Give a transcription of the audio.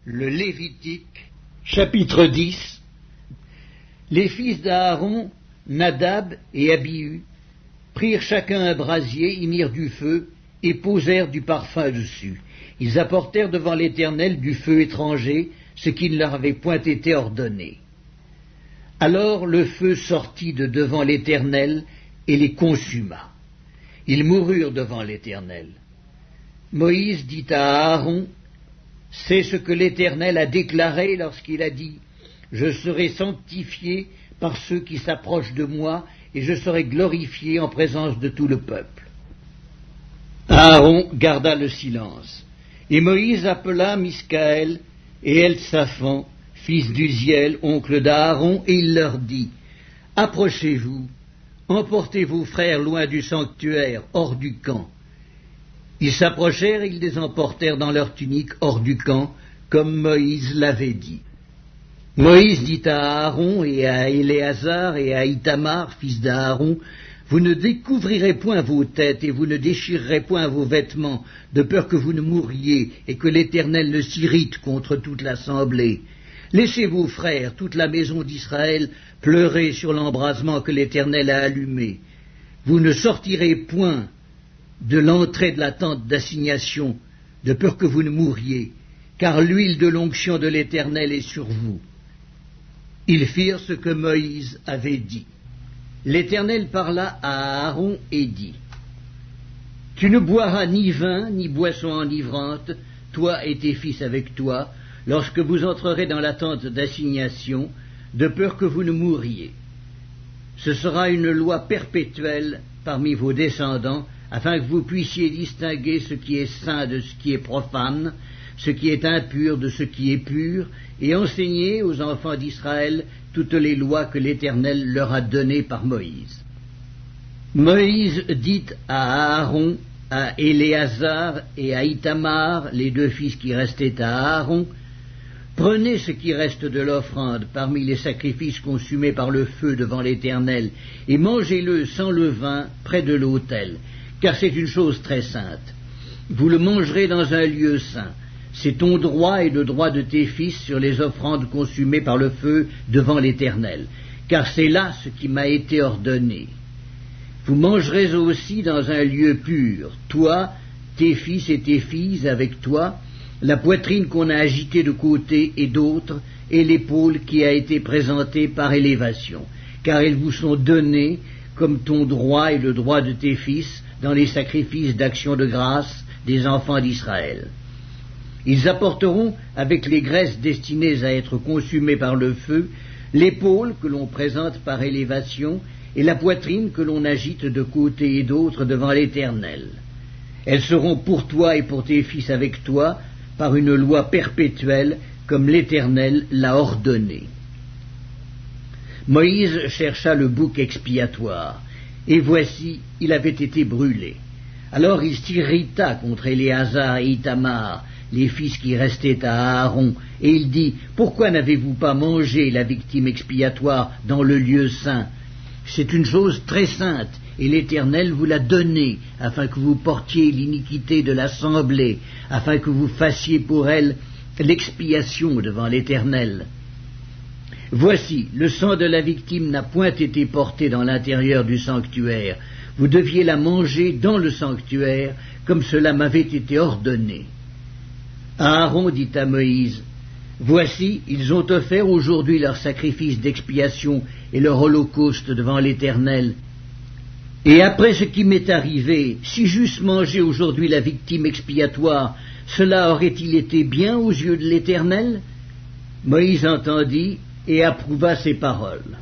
Le Lévitique, chapitre 10. Les fils d'Aaron, Nadab et Abihu, prirent chacun un brasier, y mirent du feu, et posèrent du parfum dessus. Ils apportèrent devant l'Éternel du feu étranger, ce qui ne leur avait point été ordonné. Alors le feu sortit de devant l'Éternel, et les consuma. Ils moururent devant l'Éternel. Moïse dit à Aaron, « C'est ce que l'Éternel a déclaré lorsqu'il a dit, « Je serai sanctifié par ceux qui s'approchent de moi, et je serai glorifié en présence de tout le peuple. » Aaron garda le silence. Et Moïse appela Miskaël et Elsaphan, fils d'Uziel, oncle d'Aaron, et il leur dit, « Approchez-vous, emportez vos frères loin du sanctuaire, hors du camp. » Ils s'approchèrent et ils les emportèrent dans leurs tuniques hors du camp, comme Moïse l'avait dit. Moïse dit à Aaron et à Éléazar et à Ithamar, fils d'Aaron, « Vous ne découvrirez point vos têtes et vous ne déchirerez point vos vêtements, de peur que vous ne mouriez et que l'Éternel ne s'irrite contre toute l'assemblée. Laissez vos frères, toute la maison d'Israël, pleurer sur l'embrasement que l'Éternel a allumé. Vous ne sortirez point de l'entrée de la tente d'assignation, de peur que vous ne mouriez, car l'huile de l'onction de l'Éternel est sur vous. » Ils firent ce que Moïse avait dit. L'Éternel parla à Aaron et dit, « Tu ne boiras ni vin, ni boisson enivrante, toi et tes fils avec toi, lorsque vous entrerez dans la tente d'assignation, de peur que vous ne mouriez. Ce sera une loi perpétuelle parmi vos descendants, afin que vous puissiez distinguer ce qui est saint de ce qui est profane, ce qui est impur de ce qui est pur, et enseigner aux enfants d'Israël toutes les lois que l'Éternel leur a données par Moïse. » Moïse dit à Aaron, à Éléazar et à Ithamar, les deux fils qui restaient à Aaron, « Prenez ce qui reste de l'offrande parmi les sacrifices consumés par le feu devant l'Éternel, et mangez-le sans levain près de l'autel, car c'est une chose très sainte. Vous le mangerez dans un lieu saint. C'est ton droit et le droit de tes fils sur les offrandes consumées par le feu devant l'Éternel, car c'est là ce qui m'a été ordonné. Vous mangerez aussi dans un lieu pur, toi, tes fils et tes filles avec toi, la poitrine qu'on a agitée de côté et d'autre, et l'épaule qui a été présentée par élévation, car elles vous sont données comme ton droit et le droit de tes fils dans les sacrifices d'action de grâce des enfants d'Israël. Ils apporteront, avec les graisses destinées à être consumées par le feu, l'épaule que l'on présente par élévation et la poitrine que l'on agite de côté et d'autre devant l'Éternel. Elles seront pour toi et pour tes fils avec toi, par une loi perpétuelle, comme l'Éternel l'a ordonné. Moïse chercha le bouc expiatoire, et voici, il avait été brûlé. Alors il s'irrita contre Éléazar et Ithamar, les fils qui restaient à Aaron, et il dit, « Pourquoi n'avez-vous pas mangé la victime expiatoire dans le lieu saint? C'est une chose très sainte, et l'Éternel vous l'a donnée, afin que vous portiez l'iniquité de l'assemblée, afin que vous fassiez pour elle l'expiation devant l'Éternel. Voici, le sang de la victime n'a point été porté dans l'intérieur du sanctuaire. Vous deviez la manger dans le sanctuaire, comme cela m'avait été ordonné. » Aaron dit à Moïse, « Voici, ils ont offert aujourd'hui leur sacrifice d'expiation et leur holocauste devant l'Éternel. Et après ce qui m'est arrivé, si j'eusse mangé aujourd'hui la victime expiatoire, cela aurait-il été bien aux yeux de l'Éternel ?» Moïse entendit et approuva ces paroles.